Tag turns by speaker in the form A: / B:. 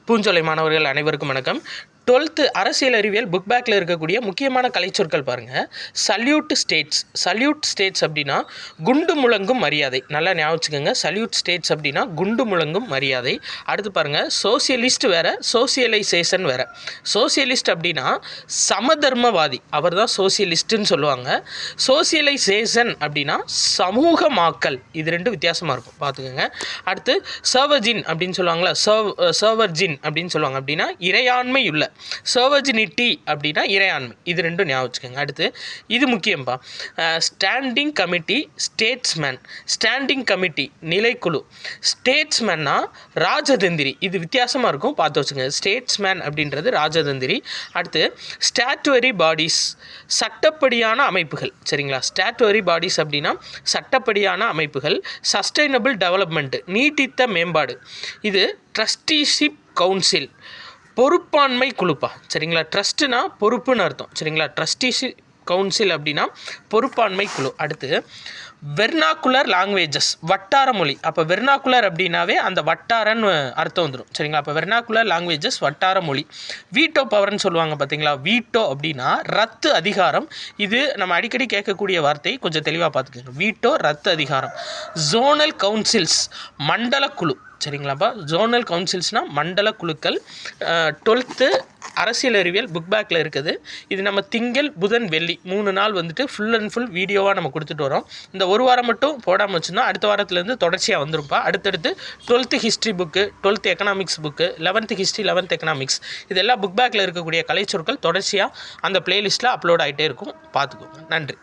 A: பூஞ்சோலை மாணவர்கள் அனைவருக்கும் வணக்கம். 12th அரசியல் அறிவியல் புக் பேக்கில் இருக்கக்கூடிய முக்கியமான கலைச்சொற்கள் பாருங்கள். சல்யூட் ஸ்டேட்ஸ் அப்படின்னா குண்டு முழங்கும் மரியாதை. நல்லா ஞாபகம் வச்சுக்கோங்க. சல்யூட் ஸ்டேட்ஸ் அப்படின்னா குண்டு முழங்கும் மரியாதை. அடுத்து பாருங்கள், சோசியலிஸ்ட் வேறு, சோசியலைசேஷன் வேறு. சோசியலிஸ்ட் அப்படின்னா சமதர்மவாதி, அவர் தான் சோசியலிஸ்ட்டுன்னு சொல்லுவாங்க. சோசியலைசேஷன் அப்படின்னா சமூகமாக்கல். இது ரெண்டு வித்தியாசமாக இருக்கும், பார்த்துக்கோங்க. அடுத்து சர்வர்ஜின் அப்படின்னு சொல்லுவாங்களா, சர்வர்ஜின் அப்படின்னு சொல்லுவாங்க. அப்படின்னா இறையாண்மை உள்ள. சர்வர்ஜினிட்டி அப்படின்னா இறையாண்மை. இது ரெண்டும் ஞாபகம் வச்சுக்கோங்க. அடுத்து இது முக்கியம்பா, standing committee statesman. Standing committee நிலைக்குழு. ஸ்டேட்ஸ்மேன்னா ராஜதந்திரி. இது வித்தியாசமாக இருக்கும், பார்த்து வச்சுங்க. ஸ்டேட்ஸ்மேன் அப்படின்றது ராஜதந்திரி. அடுத்து ஸ்டாட்டுவரி பாடிஸ், சட்டப்படியான அமைப்புகள். சரிங்களா, ஸ்டாட்டுவரி பாடிஸ் அப்படின்னா சட்டப்படியான அமைப்புகள். சஸ்டைனபிள் டெவலப்மெண்ட் நீட்டித்த மேம்பாடு. இது ட்ரஸ்டிஷிப் கவுன்சில், பொறுப்பாண்மை குழுப்பா. சரிங்களா, ட்ரஸ்ட்டுனா பொறுப்புன்னு அர்த்தம். சரிங்களா, ட்ரஸ்டிஷிப் கவுன்சில் அப்படின்னா பொறுப்பாண்மை குழு. அடுத்து வெர்னாக்குலர் லாங்குவேஜஸ், வட்டார மொழி. அப்போ வெர்னாக்குலர் அப்படின்னாவே அந்த வட்டாரன்னு அர்த்தம் வந்துடும். சரிங்களா, அப்போ வெர்னாக்குலர் லாங்குவேஜஸ் வட்டார மொழி. வீட்டோ பவர்னு சொல்லுவாங்க பார்த்தீங்களா. வீட்டோ அப்படின்னா ரத்து அதிகாரம். இது நம்ம அடிக்கடி கேட்கக்கூடிய வார்த்தை, கொஞ்சம் தெளிவாக பார்த்துக்கோங்க. வீட்டோ ரத்து அதிகாரம். ஜோனல் கவுன்சில்ஸ் மண்டல குழு. சரிங்களாப்பா, ஜோனல் கவுன்சில்ஸ்னால் மண்டல குழுக்கள். 12th அரசியல் அறிவியல் புக் பேக்கில் இருக்குது. இது நம்ம திங்கள் புதன் வெள்ளி 3 நாள் வந்துட்டு ஃபுல் அண்ட் ஃபுல் வீடியோவாக நம்ம கொடுத்துட்டு வரோம். இந்த ஒரு வாரம் மட்டும் போடாமல் வச்சுருந்தோம், அடுத்த வாரத்துலேருந்து தொடர்ச்சியாக வந்துருப்பா. அடுத்தடுத்து 12th history book, 12th economics book, 11th history, 11th economics, இதெல்லாம் புக் பேக்கில் இருக்கக்கூடிய கலைச்சொற்கள் தொடர்ச்சியாக அந்த பிளேலிஸ்ட்டில் அப்லோட் ஆகிட்டே இருக்கும், பார்த்துக்கோங்க. நன்றி.